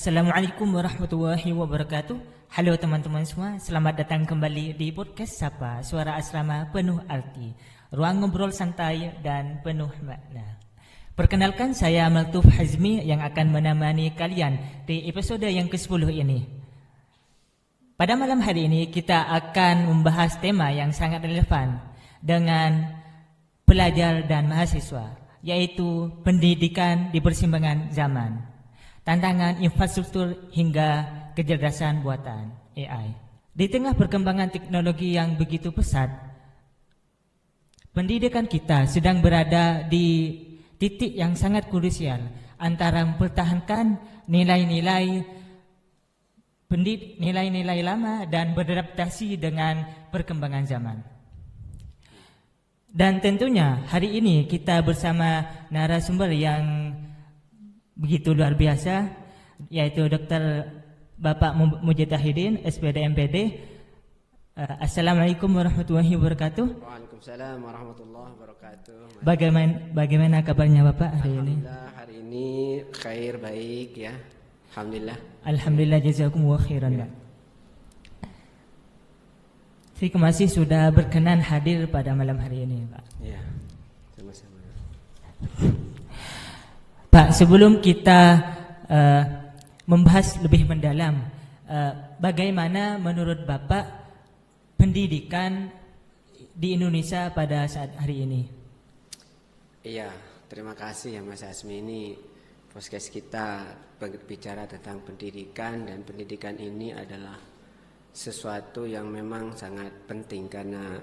Assalamualaikum warahmatullahi wabarakatuh. Halo teman-teman semua, selamat datang kembali di podcast Sapa, suara asrama penuh arti, ruang ngobrol santai dan penuh makna. Perkenalkan, saya Maltuf Hazmi yang akan menemani kalian di episode yang ke-10 ini. Pada malam hari ini kita akan membahas tema yang sangat relevan dengan pelajar dan mahasiswa, yaitu pendidikan di persimpangan zaman. Tantangan infrastruktur hingga kecerdasan buatan AI. Di tengah perkembangan teknologi yang begitu pesat, pendidikan kita sedang berada di titik yang sangat krusial antara mempertahankan nilai-nilai lama dan beradaptasi dengan perkembangan zaman. Dan tentunya hari ini kita bersama narasumber yang begitu luar biasa, yaitu Dr. Bapak Mujtahidin, SPD MPD. Assalamualaikum warahmatullahi wabarakatuh. Waalaikumsalam warahmatullahi wabarakatuh. Bagaimana kabarnya Bapak hari ini? Alhamdulillah, hari ini khair, baik ya. Alhamdulillah. Alhamdulillah, jazakumullah khairan, Pak. Terima kasih sudah berkenan hadir pada malam hari ini, Pak. Ya, sama-sama. Pak, sebelum kita membahas lebih mendalam, bagaimana menurut Bapak pendidikan di Indonesia pada saat hari ini? Iya, terima kasih ya Mas Asmi. Ini podcast kita berbicara tentang pendidikan, dan pendidikan ini adalah sesuatu yang memang sangat penting karena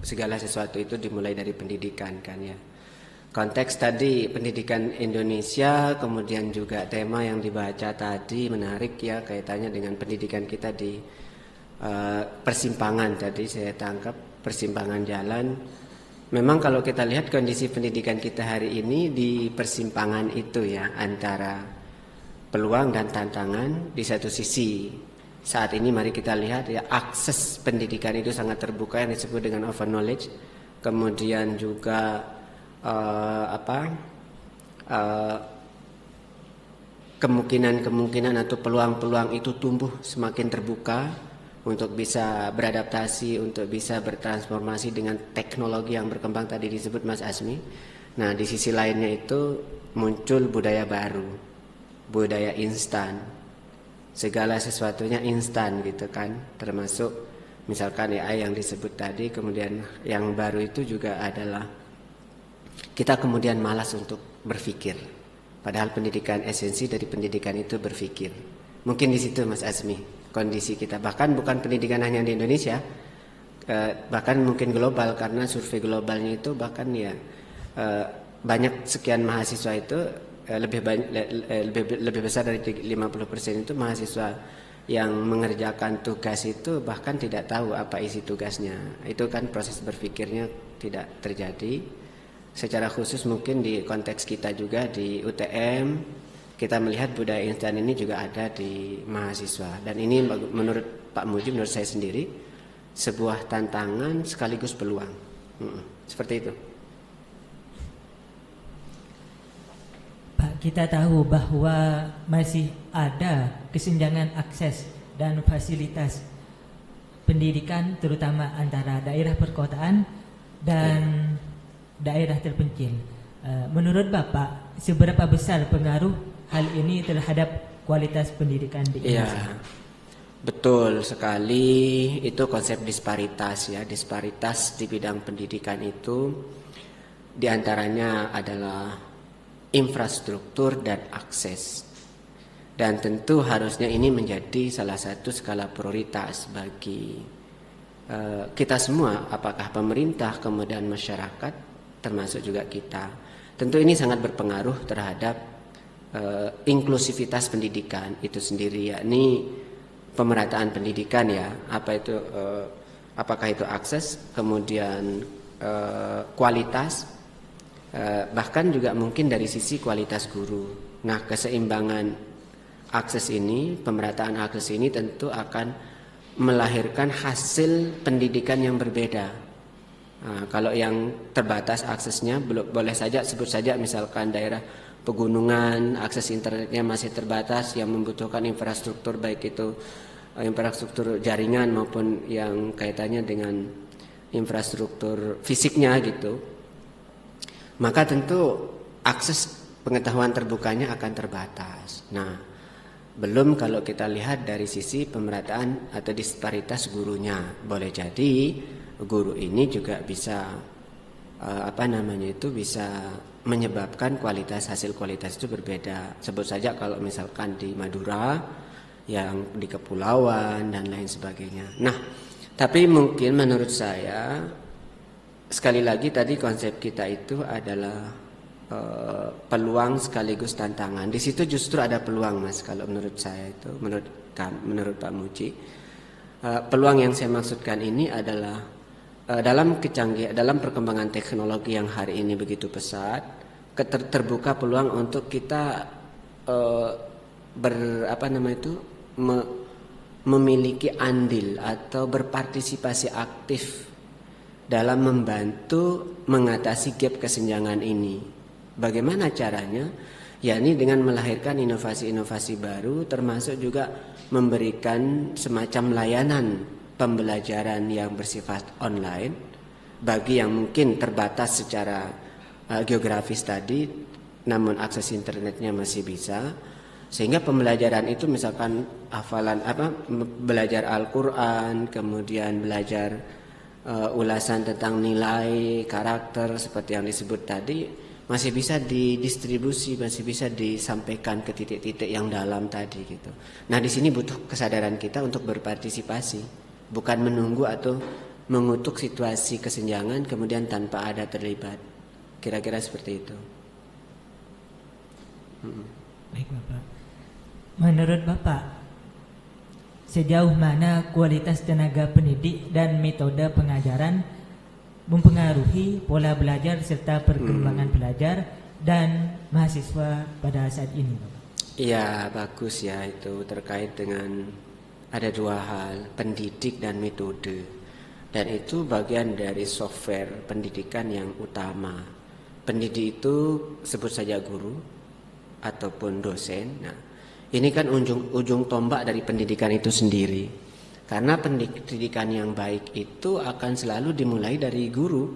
segala sesuatu itu dimulai dari pendidikan kan ya. Konteks tadi pendidikan Indonesia, kemudian juga tema yang dibaca tadi menarik ya, kaitannya dengan pendidikan kita di persimpangan. Tadi saya tangkap persimpangan jalan. Memang kalau kita lihat kondisi pendidikan kita hari ini di persimpangan itu ya, antara peluang dan tantangan. Di satu sisi saat ini mari kita lihat ya, akses pendidikan itu sangat terbuka yang disebut dengan open knowledge. Kemudian juga kemungkinan atau peluang-peluang itu tumbuh semakin terbuka untuk bisa beradaptasi, untuk bisa bertransformasi dengan teknologi yang berkembang tadi disebut Mas Asmi. Nah, di sisi lainnya itu muncul budaya baru, budaya instan. Segala sesuatunya instan gitu kan, termasuk misalkan AI yang disebut tadi. Kemudian yang baru itu juga adalah kita kemudian malas untuk berpikir, padahal pendidikan, esensi dari pendidikan itu berpikir. Mungkin di situ Mas Azmi kondisi kita, bahkan bukan pendidikan hanya di Indonesia, bahkan mungkin global, karena survei globalnya itu bahkan ya banyak sekian mahasiswa itu lebih besar dari 50% itu mahasiswa yang mengerjakan tugas itu bahkan tidak tahu apa isi tugasnya. Itu kan proses berpikirnya tidak terjadi. Secara khusus mungkin di konteks kita juga di UTM, kita melihat budaya instan ini juga ada di mahasiswa. Dan ini menurut Pak Muji, menurut saya sendiri, sebuah tantangan sekaligus peluang. Seperti itu. Pak, kita tahu bahwa masih ada kesenjangan akses dan fasilitas pendidikan, terutama antara daerah perkotaan dan daerah terpencil. Menurut Bapak, seberapa besar pengaruh hal ini terhadap kualitas pendidikan di Indonesia? Iya, betul sekali. Itu konsep disparitas ya. Disparitas di bidang pendidikan itu diantaranya adalah infrastruktur dan akses. Dan tentu harusnya ini menjadi salah satu skala prioritas bagi kita semua, apakah pemerintah, kemudian masyarakat, termasuk juga kita. Tentu ini sangat berpengaruh terhadap inklusivitas pendidikan itu sendiri, yakni pemerataan pendidikan ya. Apakah itu akses, kemudian kualitas, bahkan juga mungkin dari sisi kualitas guru. Nah, keseimbangan akses ini, pemerataan akses ini tentu akan melahirkan hasil pendidikan yang berbeda. Nah, kalau yang terbatas aksesnya, boleh saja sebut saja misalkan daerah pegunungan, akses internetnya masih terbatas, yang membutuhkan infrastruktur baik itu infrastruktur jaringan maupun yang kaitannya dengan infrastruktur fisiknya gitu, maka tentu akses pengetahuan terbukanya akan terbatas. Nah, belum kalau kita lihat dari sisi pemerataan atau disparitas gurunya, boleh jadi guru ini juga bisa bisa menyebabkan hasil kualitas itu berbeda. Sebut saja kalau misalkan di Madura, yang di kepulauan dan lain sebagainya. Nah, tapi mungkin menurut saya sekali lagi tadi konsep kita itu adalah peluang sekaligus tantangan. Di situ justru ada peluang, Mas, kalau menurut saya itu, menurut Pak Muji. Peluang yang saya maksudkan ini adalah dalam perkembangan teknologi yang hari ini begitu pesat, terbuka peluang untuk kita memiliki andil atau berpartisipasi aktif dalam membantu mengatasi gap kesenjangan ini. Bagaimana caranya? Yakni dengan melahirkan inovasi-inovasi baru, termasuk juga memberikan semacam layanan pembelajaran yang bersifat online bagi yang mungkin terbatas secara geografis tadi, namun akses internetnya masih bisa. Sehingga pembelajaran itu misalkan belajar Al-Quran, kemudian belajar ulasan tentang nilai, karakter seperti yang disebut tadi, masih bisa didistribusi, masih bisa disampaikan ke titik-titik yang dalam tadi gitu. Nah, di sini butuh kesadaran kita untuk berpartisipasi, bukan menunggu atau mengutuk situasi kesenjangan kemudian tanpa ada terlibat. Kira-kira seperti itu. Baik, Bapak. Menurut Bapak, sejauh mana kualitas tenaga pendidik dan metode pengajaran mempengaruhi pola belajar serta perkembangan pelajar dan mahasiswa pada saat ini, Bapak? Iya, bagus ya, itu terkait dengan ada dua hal, pendidik dan metode. Dan itu bagian dari software pendidikan yang utama. Pendidik itu sebut saja guru ataupun dosen. Nah, ini kan ujung tombak dari pendidikan itu sendiri. Karena pendidikan yang baik itu akan selalu dimulai dari guru.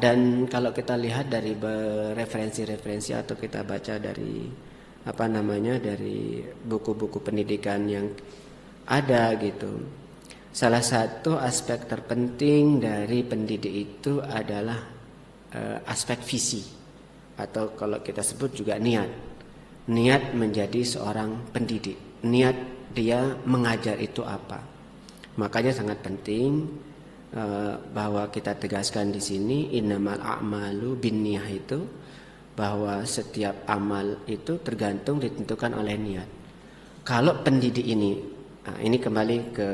Dan kalau kita lihat dari referensi-referensi atau kita baca dari dari buku-buku pendidikan yang ada gitu. Salah satu aspek terpenting dari pendidik itu adalah aspek visi, atau kalau kita sebut juga niat. Niat menjadi seorang pendidik, niat dia mengajar itu apa. Makanya sangat penting bahwa kita tegaskan di sini innamal a'malu binniyah, itu bahwa setiap amal itu tergantung ditentukan oleh niat. Kalau pendidik ini kembali ke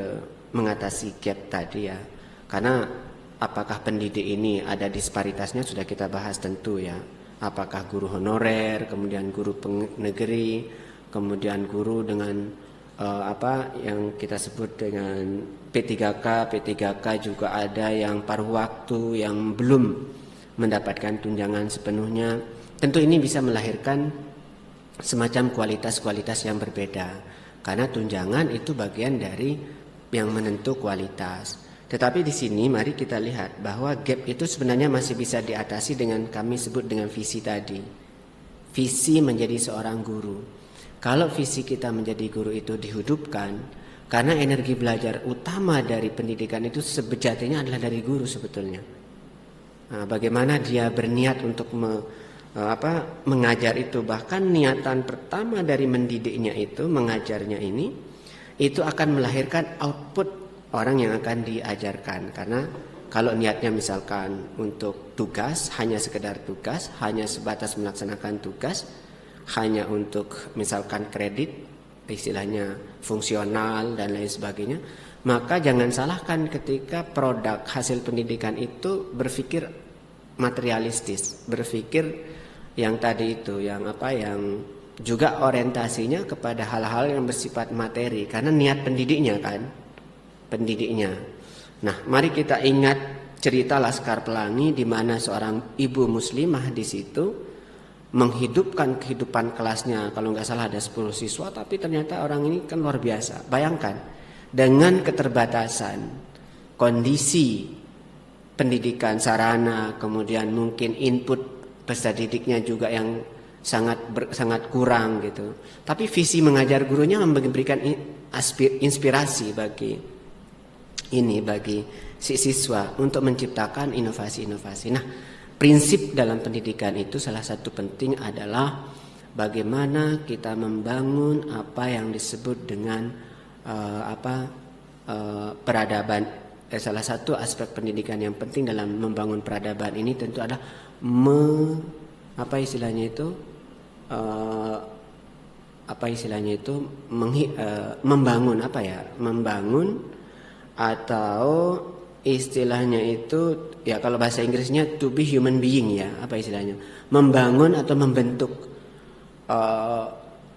mengatasi gap tadi ya. Karena apakah pendidik ini ada disparitasnya sudah kita bahas tentu ya. Apakah guru honorer, kemudian guru negeri, kemudian guru dengan yang kita sebut dengan P3K juga ada yang paruh waktu yang belum mendapatkan tunjangan sepenuhnya. Tentu ini bisa melahirkan semacam kualitas-kualitas yang berbeda. Karena tunjangan itu bagian dari yang menentu kualitas. Tetapi di sini mari kita lihat bahwa gap itu sebenarnya masih bisa diatasi dengan kami sebut dengan visi tadi. Visi menjadi seorang guru. Kalau visi kita menjadi guru itu dihidupkan, karena energi belajar utama dari pendidikan itu sejatinya adalah dari guru sebetulnya. Nah, bagaimana dia berniat untuk mengajar itu, bahkan niatan pertama dari mendidiknya itu, mengajarnya ini, itu akan melahirkan output orang yang akan diajarkan. Karena kalau niatnya misalkan untuk tugas, hanya sekedar tugas, hanya sebatas melaksanakan tugas, hanya untuk misalkan kredit, istilahnya fungsional dan lain sebagainya, maka jangan salahkan ketika produk hasil pendidikan itu berpikir materialistis, berpikir yang tadi itu, yang juga orientasinya kepada hal-hal yang bersifat materi, karena niat pendidiknya. Nah, mari kita ingat cerita Laskar Pelangi di mana seorang ibu muslimah di situ menghidupkan kehidupan kelasnya. Kalau nggak salah ada 10 siswa, tapi ternyata orang ini kan luar biasa. Bayangkan, dengan keterbatasan kondisi pendidikan, sarana, kemudian mungkin input peserta didiknya juga yang sangat kurang gitu. Tapi visi mengajar gurunya memberikan inspirasi bagi si siswa untuk menciptakan inovasi-inovasi. Nah, prinsip dalam pendidikan itu salah satu penting adalah bagaimana kita membangun apa yang disebut dengan peradaban. Salah satu aspek pendidikan yang penting dalam membangun peradaban ini tentu adalah membangun atau istilahnya itu ya kalau bahasa Inggrisnya to be human being ya, apa istilahnya, membangun atau membentuk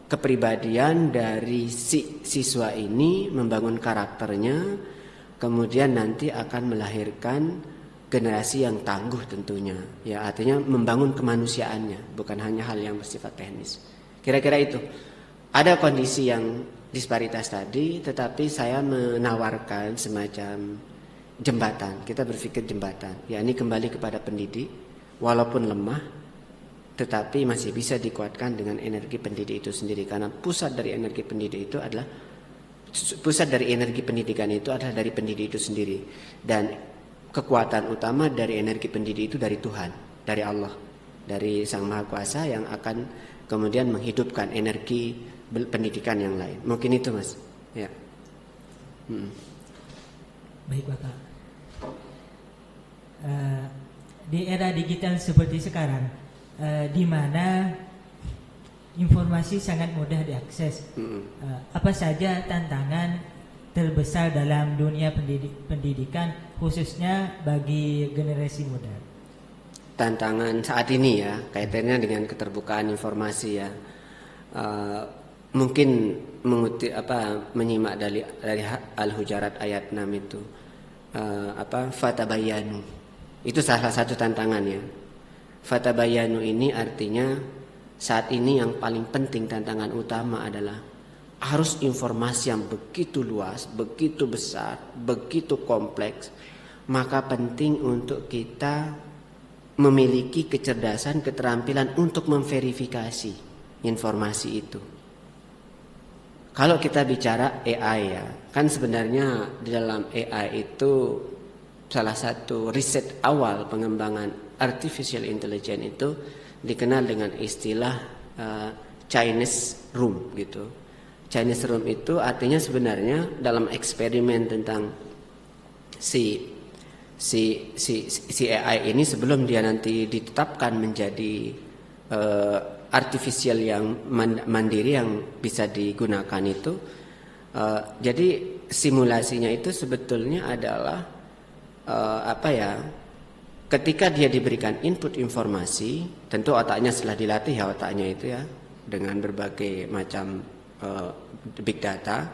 kepribadian dari si siswa ini, membangun karakternya, kemudian nanti akan melahirkan generasi yang tangguh tentunya. Ya, artinya membangun kemanusiaannya, bukan hanya hal yang bersifat teknis. Kira-kira itu. Ada kondisi yang disparitas tadi, tetapi saya menawarkan semacam jembatan. Kita berpikir jembatan. Ya, ini kembali kepada pendidik, walaupun lemah, tetapi masih bisa dikuatkan dengan energi pendidik itu sendiri. Karena pusat dari energi pendidikan itu adalah dari pendidik itu sendiri. Dan kekuatan utama dari energi pendidik itu dari Tuhan, dari Allah, dari Sang Maha Kuasa yang akan kemudian menghidupkan energi pendidikan yang lain. Mungkin itu, Mas. Ya. Baik, Bapak. Di era digital seperti sekarang, di mana informasi sangat mudah diakses, apa saja tantangan terbesar dalam dunia pendidikan khususnya bagi generasi muda? Tantangan saat ini ya, kaitannya dengan keterbukaan informasi ya. Mungkin menyimak dari Al-Hujarat ayat 6 itu, fatabayanu. Itu salah satu tantangannya. Fatabayanu ini artinya saat ini yang paling penting, tantangan utama adalah harus informasi yang begitu luas, begitu besar, begitu kompleks. Maka penting untuk kita memiliki kecerdasan, keterampilan untuk memverifikasi informasi itu. Kalau kita bicara AI ya, kan sebenarnya di dalam AI itu salah satu riset awal pengembangan artificial intelligence itu dikenal dengan istilah Chinese room gitu. Chinese room itu artinya sebenarnya dalam eksperimen tentang si AI ini sebelum dia nanti ditetapkan menjadi artificial yang mandiri yang bisa digunakan itu, jadi simulasinya itu sebetulnya adalah ketika dia diberikan input informasi, tentu otaknya setelah dilatih ya otaknya itu ya dengan berbagai macam big data,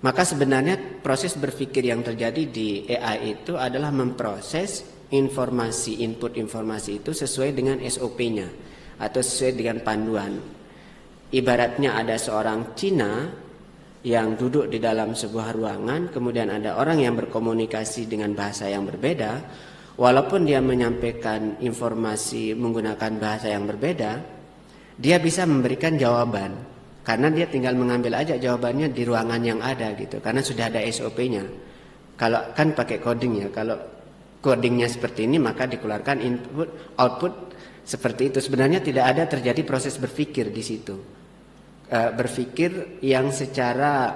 maka sebenarnya proses berpikir yang terjadi di AI itu adalah memproses informasi, input informasi itu sesuai dengan SOP-nya atau sesuai dengan panduan. Ibaratnya ada seorang Cina yang duduk di dalam sebuah ruangan, kemudian ada orang yang berkomunikasi dengan bahasa yang berbeda, walaupun dia menyampaikan informasi menggunakan bahasa yang berbeda, dia bisa memberikan jawaban. Karena dia tinggal mengambil aja jawabannya di ruangan yang ada gitu. Karena sudah ada SOP-nya. Kalau kan pakai coding ya. Kalau codingnya seperti ini maka dikeluarkan input, output seperti itu. Sebenarnya tidak ada terjadi proses berpikir di situ. Berpikir yang secara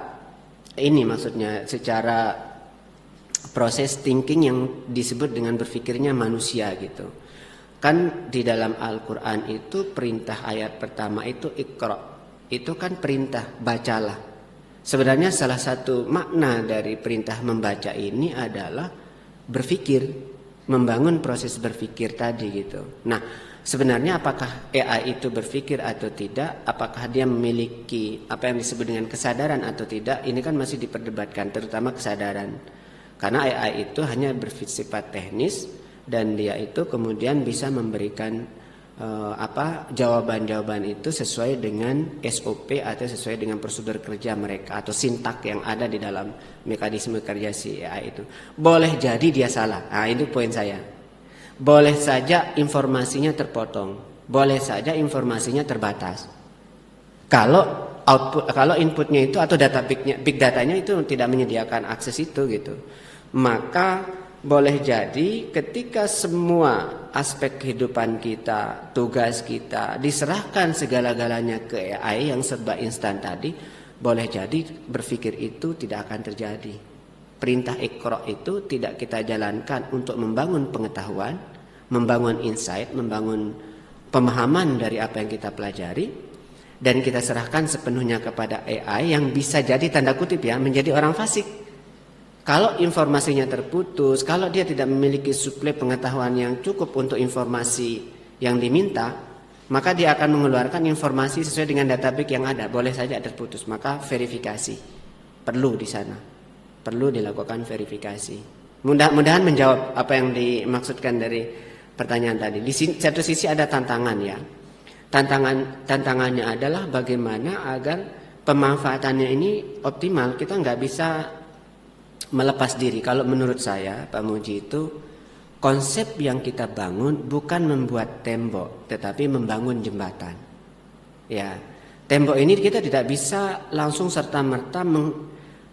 secara proses thinking yang disebut dengan berpikirnya manusia gitu. Kan di dalam Al-Quran itu perintah ayat pertama itu Iqra. Itu kan perintah, bacalah. Sebenarnya salah satu makna dari perintah membaca ini adalah berpikir, membangun proses berpikir tadi gitu. Nah, sebenarnya apakah AI itu berpikir atau tidak, apakah dia memiliki apa yang disebut dengan kesadaran atau tidak, ini kan masih diperdebatkan, terutama kesadaran. Karena AI itu hanya bersifat teknis dan dia itu kemudian bisa memberikan jawaban-jawaban itu sesuai dengan SOP atau sesuai dengan prosedur kerja mereka atau sintak yang ada di dalam mekanisme kerja si AI itu. Boleh jadi dia salah. Nah, itu poin saya. Boleh saja informasinya terpotong, boleh saja informasinya terbatas. Kalau inputnya itu atau big datanya itu tidak menyediakan akses itu gitu, maka boleh jadi ketika semua aspek kehidupan kita, tugas kita diserahkan segala-galanya ke AI yang serba instan tadi, boleh jadi berpikir itu tidak akan terjadi. Perintah Iqra itu tidak kita jalankan untuk membangun pengetahuan, membangun insight, membangun pemahaman dari apa yang kita pelajari, dan kita serahkan sepenuhnya kepada AI yang bisa jadi tanda kutip ya menjadi orang fasik. Kalau informasinya terputus, kalau dia tidak memiliki suplai pengetahuan yang cukup untuk informasi yang diminta, maka dia akan mengeluarkan informasi sesuai dengan database yang ada. Boleh saja terputus, maka verifikasi perlu di sana, perlu dilakukan verifikasi. Mudah-mudahan menjawab apa yang dimaksudkan dari pertanyaan tadi. Di satu sisi ada tantangan ya. Tantangannya adalah bagaimana agar pemanfaatannya ini optimal. Kita nggak bisa melepas diri. Kalau menurut saya Pak Muji itu konsep yang kita bangun bukan membuat tembok, tetapi membangun jembatan. Ya, tembok ini kita tidak bisa langsung serta-merta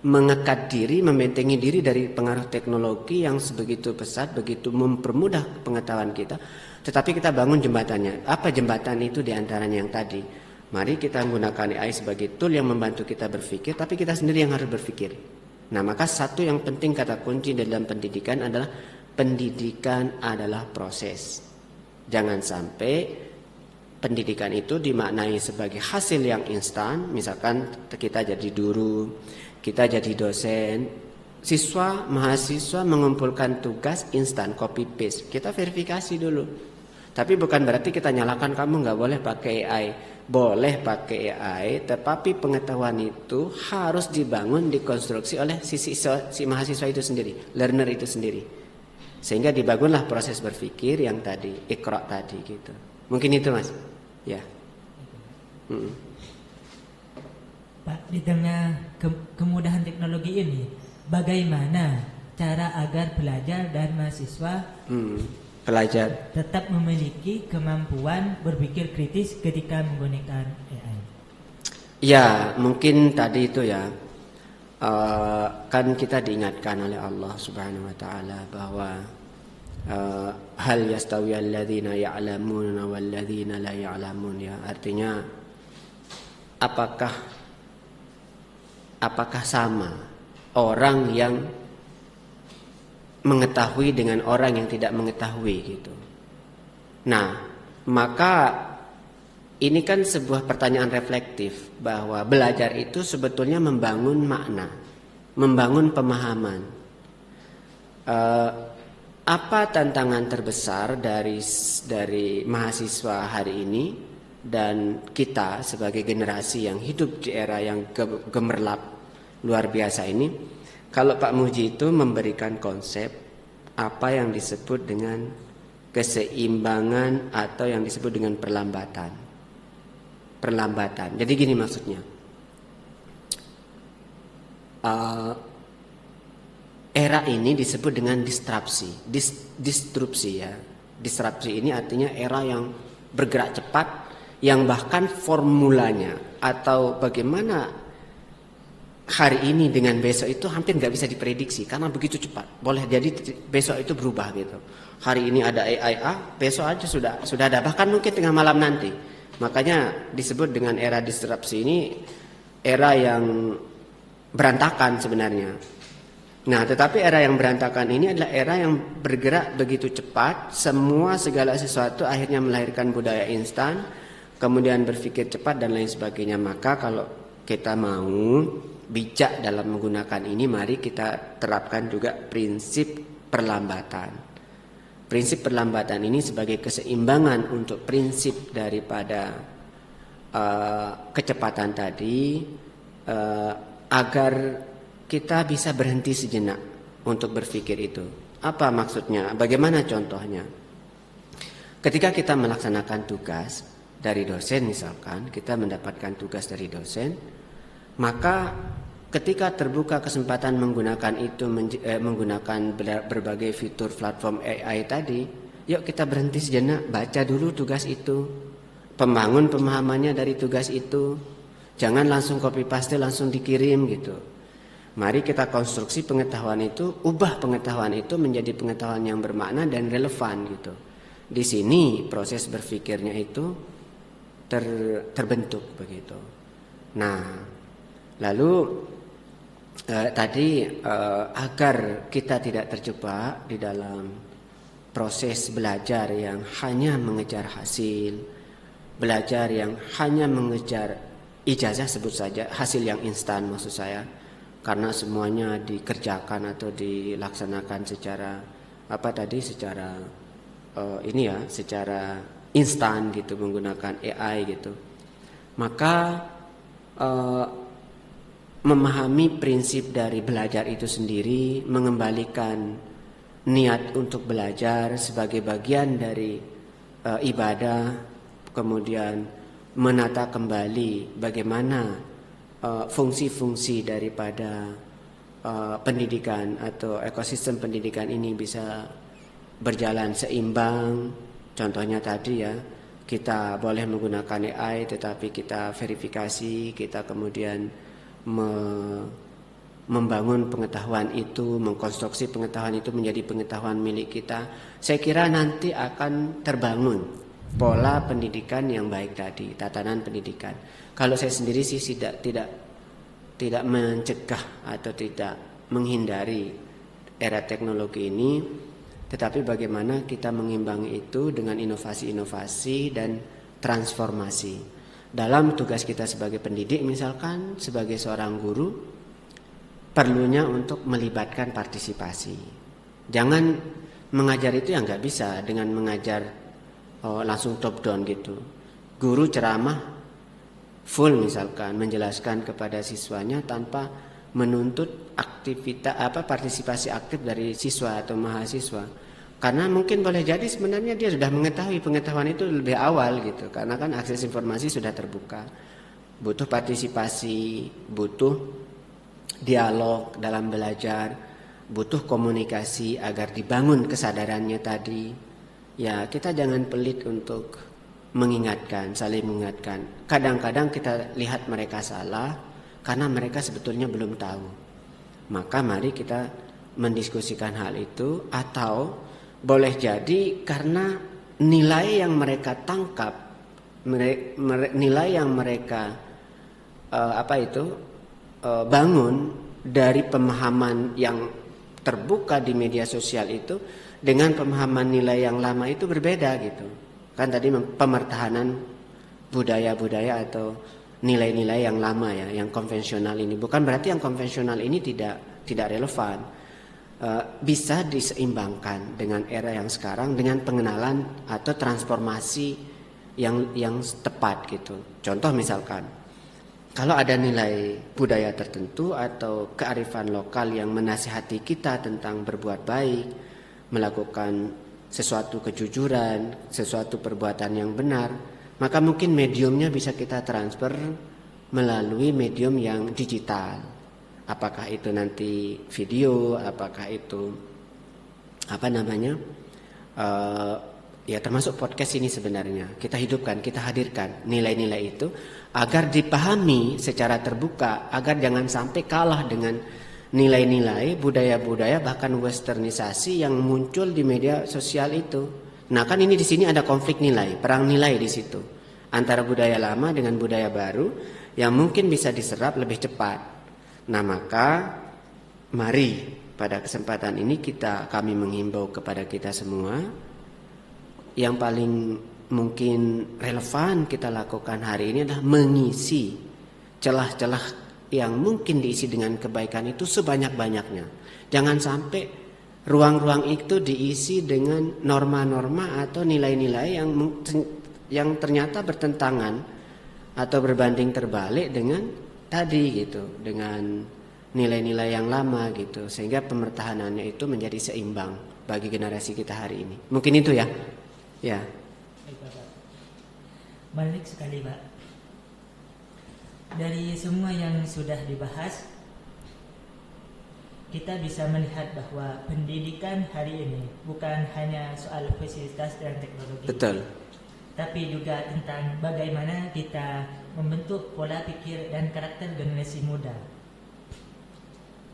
mengekat diri, membentengi diri dari pengaruh teknologi yang sebegitu pesat, begitu mempermudah pengetahuan kita. Tetapi kita bangun jembatannya. Apa jembatan itu diantaranya yang tadi? Mari kita menggunakan AI sebagai tool yang membantu kita berpikir, tapi kita sendiri yang harus berpikir. Nah, maka satu yang penting kata kunci dalam pendidikan adalah pendidikan adalah proses. Jangan sampai pendidikan itu dimaknai sebagai hasil yang instan. Misalkan kita jadi guru, kita jadi dosen, mahasiswa mengumpulkan tugas instan, copy paste. Kita verifikasi dulu. Tapi bukan berarti kita nyalakan kamu nggak boleh pakai AI. Boleh pakai AI, tetapi pengetahuan itu harus dibangun, dikonstruksi oleh si mahasiswa itu sendiri, learner itu sendiri. Sehingga dibangunlah proses berpikir yang tadi, Iqra tadi gitu. Mungkin itu Mas. Ya. Pak, di tengah kemudahan teknologi ini, bagaimana cara agar pelajar dan mahasiswa pelajar tetap memiliki kemampuan berpikir kritis ketika menggunakan AI? Ya, mungkin tadi itu ya, kan kita diingatkan oleh Allah Subhanahu Wa Taala bahwa hal yastawi alladzina ya'lamun walladzina la ya'lamun, ya, artinya apakah sama orang yang mengetahui dengan orang yang tidak mengetahui gitu. Nah, maka ini kan sebuah pertanyaan reflektif bahwa belajar itu sebetulnya membangun makna, membangun pemahaman. Apa tantangan terbesar dari mahasiswa hari ini dan kita sebagai generasi yang hidup di era yang gemerlap luar biasa ini? Kalau Pak Muji itu memberikan konsep apa yang disebut dengan keseimbangan atau yang disebut dengan perlambatan. Jadi gini maksudnya. Era ini disebut dengan disrupsi ya. Disrupsi ini artinya era yang bergerak cepat, yang bahkan formulanya atau bagaimana hari ini dengan besok itu hampir nggak bisa diprediksi karena begitu cepat. Boleh jadi besok itu berubah gitu. Hari ini ada AI besok aja sudah ada, bahkan mungkin tengah malam nanti. Makanya disebut dengan era disrupsi ini era yang berantakan sebenarnya. Nah, tetapi era yang berantakan ini adalah era yang bergerak begitu cepat, segala sesuatu akhirnya melahirkan budaya instan, kemudian berpikir cepat dan lain sebagainya. Maka kalau kita mau bijak dalam menggunakan ini, mari kita terapkan juga prinsip perlambatan. Prinsip perlambatan ini sebagai keseimbangan untuk prinsip daripada kecepatan tadi, agar kita bisa berhenti sejenak untuk berpikir itu. Apa maksudnya? Bagaimana contohnya? ketika kita melaksanakan tugas dari dosen, misalkan kita mendapatkan tugas dari dosen, maka ketika terbuka kesempatan menggunakan itu, menggunakan berbagai fitur platform AI tadi, yuk kita berhenti sejenak, baca dulu tugas itu, pembangun pemahamannya dari tugas itu, jangan langsung copy paste langsung dikirim gitu. Mari kita konstruksi pengetahuan itu, ubah pengetahuan itu menjadi pengetahuan yang bermakna dan relevan gitu. Di sini proses berpikirnya itu terbentuk begitu. Nah, lalu tadi agar kita tidak terjebak di dalam proses belajar yang hanya mengejar hasil, belajar yang hanya mengejar ijazah, sebut saja hasil yang instan maksud saya, karena semuanya dikerjakan atau dilaksanakan secara secara secara instan gitu, menggunakan AI gitu. Maka memahami prinsip dari belajar itu sendiri, mengembalikan niat untuk belajar sebagai bagian dari ibadah, kemudian menata kembali bagaimana fungsi-fungsi daripada pendidikan atau ekosistem pendidikan ini bisa berjalan seimbang. Contohnya tadi ya, kita boleh menggunakan AI tetapi kita verifikasi, kita kemudian membangun pengetahuan itu, mengkonstruksi pengetahuan itu menjadi pengetahuan milik kita. Saya kira nanti akan terbangun pola pendidikan yang baik tadi, tatanan pendidikan. Kalau saya sendiri sih tidak mencegah atau tidak menghindari era teknologi ini, tetapi bagaimana kita mengimbangi itu dengan inovasi-inovasi dan transformasi. Dalam tugas kita sebagai pendidik misalkan, sebagai seorang guru, perlunya untuk melibatkan partisipasi. Jangan mengajar itu yang nggak bisa dengan mengajar langsung top down gitu. Guru ceramah full misalkan menjelaskan kepada siswanya tanpa menuntut partisipasi aktif dari siswa atau mahasiswa. Karena mungkin boleh jadi sebenarnya dia sudah mengetahui pengetahuan itu lebih awal gitu, karena kan akses informasi sudah terbuka. Butuh partisipasi, butuh dialog dalam belajar, butuh komunikasi agar dibangun kesadarannya tadi. Ya, kita jangan pelit untuk mengingatkan, saling mengingatkan. Kadang-kadang kita lihat mereka salah karena mereka sebetulnya belum tahu. Maka mari kita mendiskusikan hal itu, atau boleh jadi karena nilai yang mereka tangkap, nilai yang mereka bangun dari pemahaman yang terbuka di media sosial itu dengan pemahaman nilai yang lama itu berbeda gitu. Kan tadi pemertahanan budaya-budaya atau nilai-nilai yang lama ya, yang konvensional ini. Bukan berarti yang konvensional ini tidak relevan. Bisa diseimbangkan dengan era yang sekarang dengan pengenalan atau transformasi yang tepat gitu. Contoh misalkan, kalau ada nilai budaya tertentu atau kearifan lokal yang menasihati kita tentang berbuat baik, melakukan sesuatu kejujuran, sesuatu perbuatan yang benar, maka mungkin mediumnya bisa kita transfer melalui medium yang digital. Apakah itu nanti video, apakah itu ya termasuk podcast ini sebenarnya. Kita hidupkan, kita hadirkan nilai-nilai itu agar dipahami secara terbuka, agar jangan sampai kalah dengan nilai-nilai, budaya-budaya bahkan westernisasi yang muncul di media sosial itu. Nah, kan ini di sini ada konflik nilai, perang nilai di situ antara budaya lama dengan budaya baru yang mungkin bisa diserap lebih cepat. Nah, maka mari pada kesempatan ini kami menghimbau kepada kita semua, yang paling mungkin relevan kita lakukan hari ini adalah mengisi celah-celah yang mungkin diisi dengan kebaikan itu sebanyak-banyaknya. Jangan sampai ruang-ruang itu diisi dengan norma-norma atau nilai-nilai yang ternyata bertentangan atau berbanding terbalik dengan tadi gitu, dengan nilai-nilai yang lama gitu, sehingga pemertahanannya itu menjadi seimbang bagi generasi kita hari ini. Mungkin itu ya. Ya. Baik, Bapak. Menarik sekali, Pak. Dari semua yang sudah dibahas, kita bisa melihat bahwa pendidikan hari ini bukan hanya soal fasilitas dan teknologi. Betul. Tapi juga tentang bagaimana kita membentuk pola pikir dan karakter generasi muda.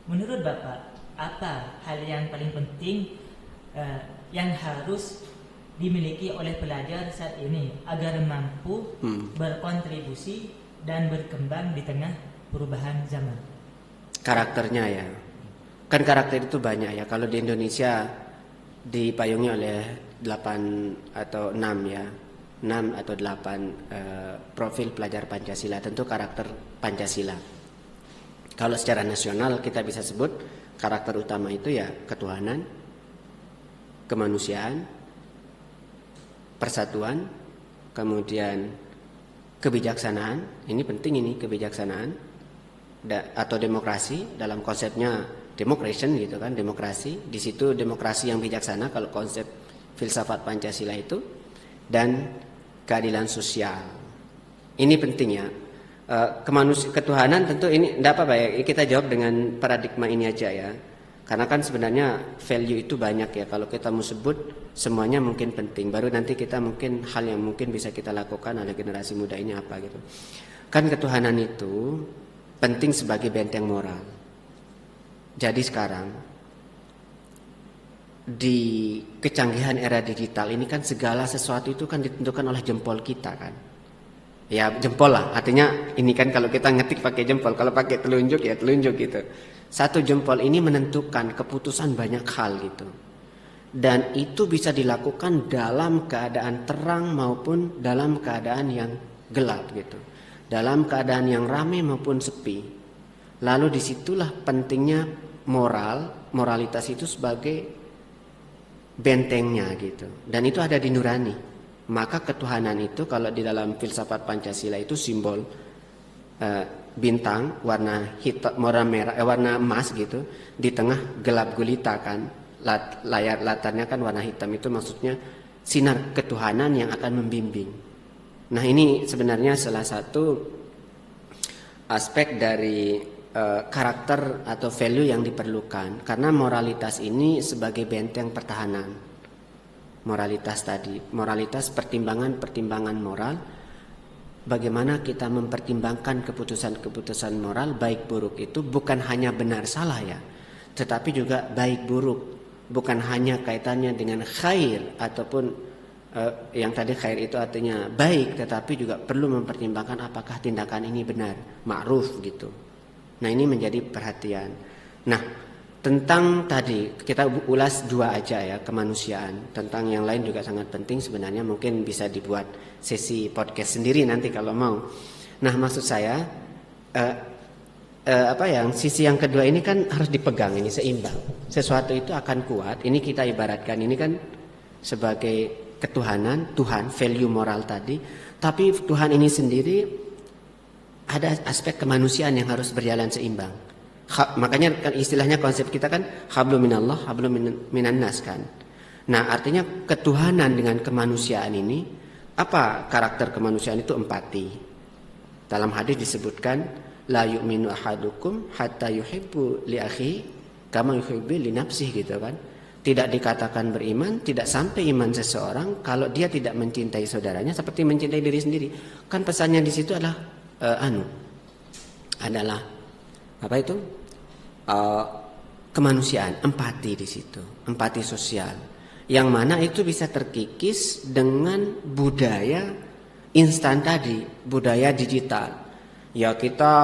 Menurut Bapak, apa hal yang paling penting yang harus dimiliki oleh pelajar saat ini agar mampu berkontribusi dan berkembang di tengah perubahan zaman? Karakternya ya. Kan karakter itu banyak ya. Kalau di Indonesia dipayungi oleh 8 atau 6 ya. 6 atau 8 profil pelajar Pancasila, tentu karakter Pancasila. Kalau secara nasional kita bisa sebut karakter utama itu ya ketuhanan, kemanusiaan, persatuan, kemudian kebijaksanaan. Ini penting, ini kebijaksanaan atau demokrasi dalam konsepnya democration gitu kan, demokrasi. Di situ demokrasi yang bijaksana kalau konsep filsafat Pancasila itu, dan keadilan sosial. Ini penting ya. Ketuhanan tentu ini tidak apa-apa ya, kita jawab dengan paradigma ini aja ya. Karena kan sebenarnya value itu banyak ya. Kalau kita mau sebut semuanya mungkin penting. Baru nanti kita mungkin hal yang mungkin bisa kita lakukan oleh generasi muda ini apa gitu. Kan ketuhanan itu penting sebagai benteng moral. Jadi sekarang di kecanggihan era digital ini kan segala sesuatu itu kan ditentukan oleh jempol kita kan. Ya jempol lah, artinya ini kan kalau kita ngetik pakai jempol, kalau pakai telunjuk ya telunjuk gitu. Satu jempol ini menentukan keputusan banyak hal gitu. Dan itu bisa dilakukan dalam keadaan terang maupun dalam keadaan yang gelap gitu. Dalam keadaan yang ramai maupun sepi. Lalu disitulah pentingnya moralitas itu sebagai bentengnya gitu. Dan itu ada di nurani. Maka ketuhanan itu kalau di dalam filsafat Pancasila itu simbol bintang warna hitam, warna merah, warna emas gitu, di tengah gelap gulita kan. Layar latarnya kan warna hitam, itu maksudnya sinar ketuhanan yang akan membimbing. Nah, ini sebenarnya salah satu aspek dari karakter atau value yang diperlukan, karena moralitas ini sebagai benteng pertahanan. Moralitas tadi, moralitas pertimbangan moral, bagaimana kita mempertimbangkan keputusan-keputusan moral baik buruk itu bukan hanya benar salah ya, tetapi juga baik buruk, bukan hanya kaitannya dengan khair ataupun yang tadi khair itu artinya baik, tetapi juga perlu mempertimbangkan apakah tindakan ini benar, ma'ruf gitu. Nah, ini menjadi perhatian. Nah, tentang tadi kita ulas 2 aja ya, kemanusiaan. Tentang yang lain juga sangat penting sebenarnya, mungkin bisa dibuat sesi podcast sendiri nanti kalau mau. Nah, maksud saya sisi yang kedua ini kan harus dipegang, ini seimbang. Sesuatu itu akan kuat. Ini kita ibaratkan ini kan sebagai ketuhanan, Tuhan, value moral tadi. Tapi Tuhan ini sendiri ada aspek kemanusiaan yang harus berjalan seimbang. Makanya kan istilahnya konsep kita kan hablum minallah, hablum minan nas kan. Nah, artinya ketuhanan dengan kemanusiaan ini, apa karakter kemanusiaan itu? Empati. Dalam hadis disebutkan la yu'minu ahadukum hatta yuhibbu li akhihi kama yuhibbu li nafsihi gitu kan. Tidak dikatakan beriman, tidak sampai iman seseorang kalau dia tidak mencintai saudaranya seperti mencintai diri sendiri. Kan pesannya di situ adalah kemanusiaan, empati di situ, empati sosial. Yang mana itu bisa terkikis dengan budaya instan tadi, budaya digital. Ya kita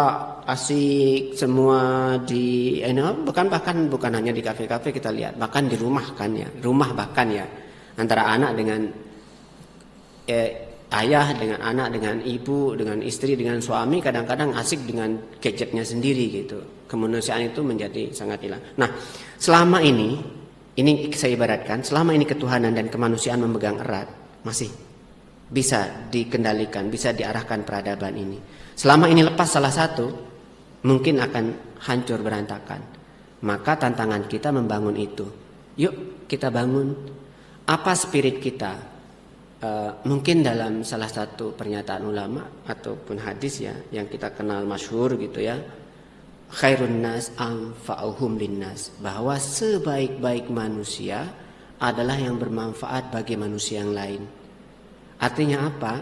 asik semua di bukan hanya di kafe-kafe kita lihat, bahkan di rumah kan ya, rumah bahkan ya, antara anak dengan ayah dengan anak, dengan ibu, dengan istri, dengan suami, kadang-kadang asik dengan gadgetnya sendiri gitu. Kemanusiaan itu menjadi sangat hilang. Nah, selama ini saya ibaratkan, selama ini ketuhanan dan kemanusiaan memegang erat, masih bisa dikendalikan, bisa diarahkan peradaban ini. Selama ini lepas salah satu, mungkin akan hancur berantakan. Maka tantangan kita membangun itu. Yuk kita bangun. Apa spirit kita? mungkin dalam salah satu pernyataan ulama ataupun hadis ya yang kita kenal masyhur gitu ya, khairun nas anfa'uhum linnas, bahwa sebaik-baik manusia adalah yang bermanfaat bagi manusia yang lain. Artinya apa?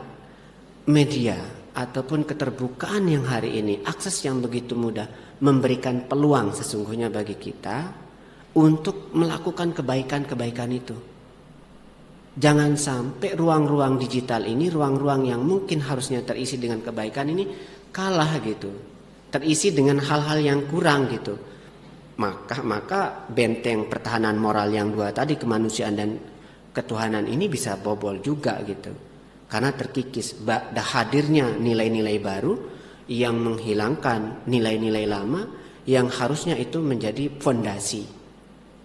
Media ataupun keterbukaan yang hari ini, akses yang begitu mudah, memberikan peluang sesungguhnya bagi kita untuk melakukan kebaikan-kebaikan itu. Jangan sampai ruang-ruang digital ini, ruang-ruang yang mungkin harusnya terisi dengan kebaikan ini kalah gitu, terisi dengan hal-hal yang kurang gitu. Maka benteng pertahanan moral yang dua tadi, kemanusiaan dan ketuhanan, ini bisa bobol juga gitu. Karena terkikis hadirnya nilai-nilai baru yang menghilangkan nilai-nilai lama yang harusnya itu menjadi fondasi,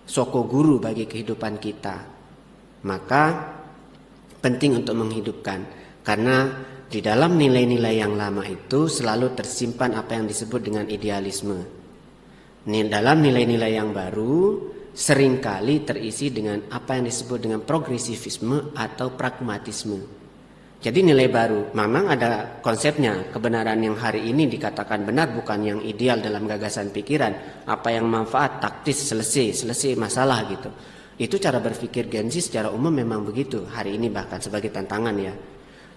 soko guru bagi kehidupan kita. Maka penting untuk menghidupkan, karena di dalam nilai-nilai yang lama itu selalu tersimpan apa yang disebut dengan idealisme. Dalam nilai-nilai yang baru seringkali terisi dengan apa yang disebut dengan progresivisme atau pragmatisme. Jadi nilai baru, memang ada konsepnya, kebenaran yang hari ini dikatakan benar bukan yang ideal dalam gagasan pikiran, apa yang manfaat, taktis, selesai masalah gitu. Itu cara berpikir Gen Z secara umum memang begitu, hari ini bahkan sebagai tantangan ya.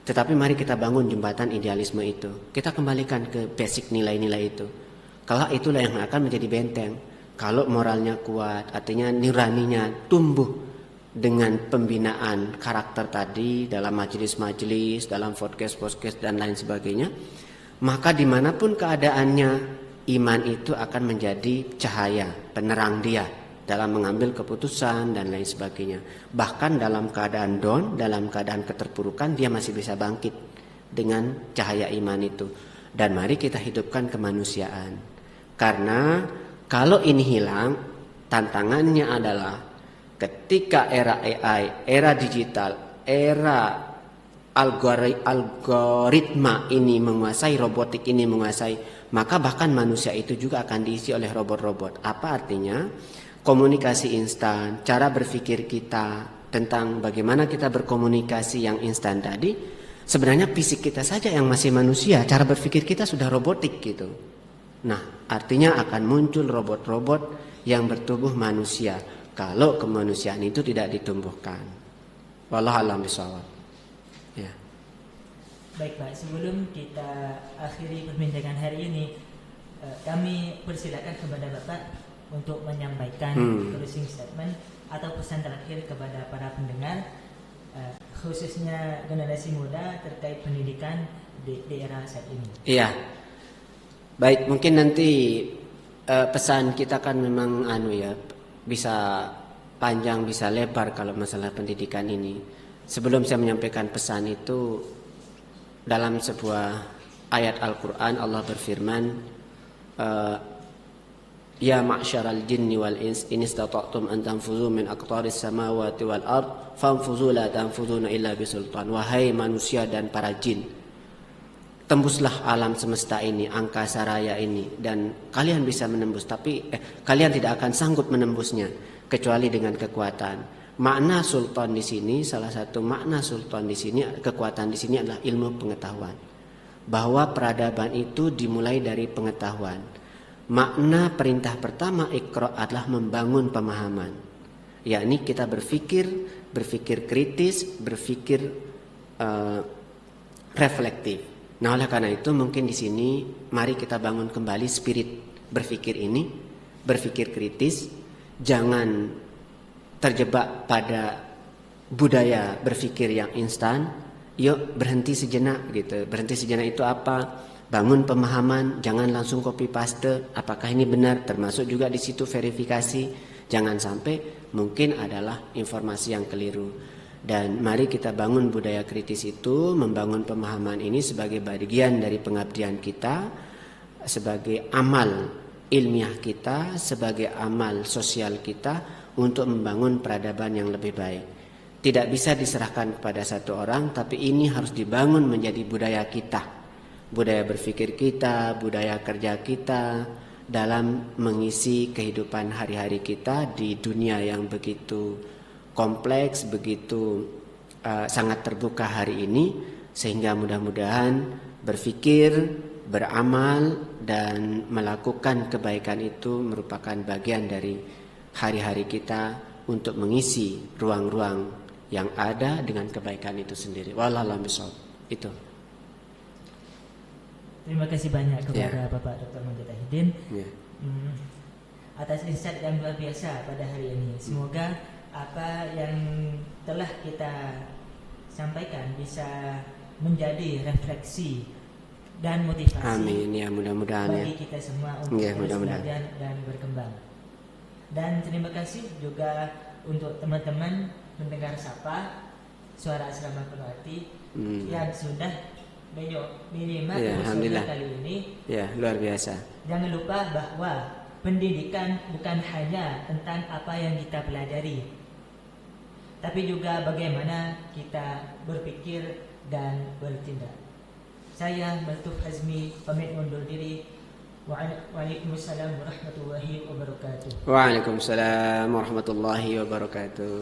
Tetapi mari kita bangun jembatan idealisme itu, kita kembalikan ke basic nilai-nilai itu. Kalau itulah yang akan menjadi benteng. Kalau moralnya kuat, artinya nuraninya tumbuh dengan pembinaan karakter tadi dalam majelis-majelis, dalam podcast dan lain sebagainya, maka dimanapun keadaannya, iman itu akan menjadi cahaya penerang dia dalam mengambil keputusan dan lain sebagainya. Bahkan dalam keadaan down, dalam keadaan keterpurukan, dia masih bisa bangkit dengan cahaya iman itu. Dan mari kita hidupkan kemanusiaan, karena kalau ini hilang, tantangannya adalah ketika era AI, era digital, era algoritma ini menguasai, robotik ini menguasai, maka bahkan manusia itu juga akan diisi oleh robot-robot. Apa artinya? Komunikasi instan, cara berpikir kita tentang bagaimana kita berkomunikasi yang instan tadi, sebenarnya fisik kita saja yang masih manusia, cara berpikir kita sudah robotik gitu. Nah, artinya akan muncul robot-robot yang bertubuh manusia kalau kemanusiaan itu tidak ditumbuhkan. Wallahu a'lam bishawab. Ya. Baik Pak, sebelum kita akhiri perbincangan hari ini, kami persilakan kepada Bapak untuk menyampaikan closing statement atau pesan terakhir kepada para pendengar, khususnya generasi muda terkait pendidikan di era saat ini. Iya. Baik, mungkin nanti pesan kita kan memang bisa panjang, bisa lebar kalau masalah pendidikan ini. Sebelum saya menyampaikan pesan itu, dalam sebuah ayat Al-Quran Allah berfirman, ya ma'syaral jinni wal ins in istata'tum an tanfuzu min aqtaris samawati wal ard fanfuzu la tanfuzuna illa bisultan. Wahai manusia dan para jin, tembuslah alam semesta ini, angkasa raya ini, dan kalian bisa menembus, tapi kalian tidak akan sanggup menembusnya kecuali dengan kekuatan. Makna sultan di sini, salah satu makna sultan di sini, kekuatan di sini adalah ilmu pengetahuan. Bahwa peradaban itu dimulai dari pengetahuan. Makna perintah pertama Iqra adalah membangun pemahaman. Yakni kita berpikir kritis, berpikir reflektif. Nah, oleh karena itu mungkin di sini mari kita bangun kembali spirit berpikir ini, berpikir kritis, jangan terjebak pada budaya berpikir yang instan. Yuk berhenti sejenak gitu. Berhenti sejenak itu apa? Bangun pemahaman, jangan langsung copy paste. Apakah ini benar? Termasuk juga di situ verifikasi. Jangan sampai mungkin adalah informasi yang keliru. Dan mari kita bangun budaya kritis itu, membangun pemahaman ini sebagai bagian dari pengabdian kita, sebagai amal ilmiah kita, sebagai amal sosial kita untuk membangun peradaban yang lebih baik. Tidak bisa diserahkan kepada satu orang, tapi ini harus dibangun menjadi budaya kita, budaya berpikir kita, budaya kerja kita dalam mengisi kehidupan hari-hari kita di dunia yang begitu kompleks, begitu sangat terbuka hari ini, sehingga mudah-mudahan berpikir, beramal dan melakukan kebaikan itu merupakan bagian dari hari-hari kita untuk mengisi ruang-ruang yang ada dengan kebaikan itu sendiri. Wallahu a'lam bishawab. Itu. Terima kasih banyak kepada Bapak Dr. Mujahidin atas insight yang luar biasa pada hari ini. Semoga apa yang telah kita sampaikan bisa menjadi refleksi dan motivasi. Amin ya, mudah-mudahan bagi kita semua untuk terus mudah-mudahan belajar dan berkembang. Dan terima kasih juga untuk teman-teman mendengar Sapa Suara Asrama Penuh Arti yang sudah menyimak episode kali ini. Ya, luar biasa. Jangan lupa bahwa pendidikan bukan hanya tentang apa yang kita pelajari, tapi juga bagaimana kita berpikir dan bertindak. Saya Maltuf Hazmi pamit undur diri. Waalaikumsalam warahmatullahi wabarakatuh. Waalaikumsalam warahmatullahi wabarakatuh.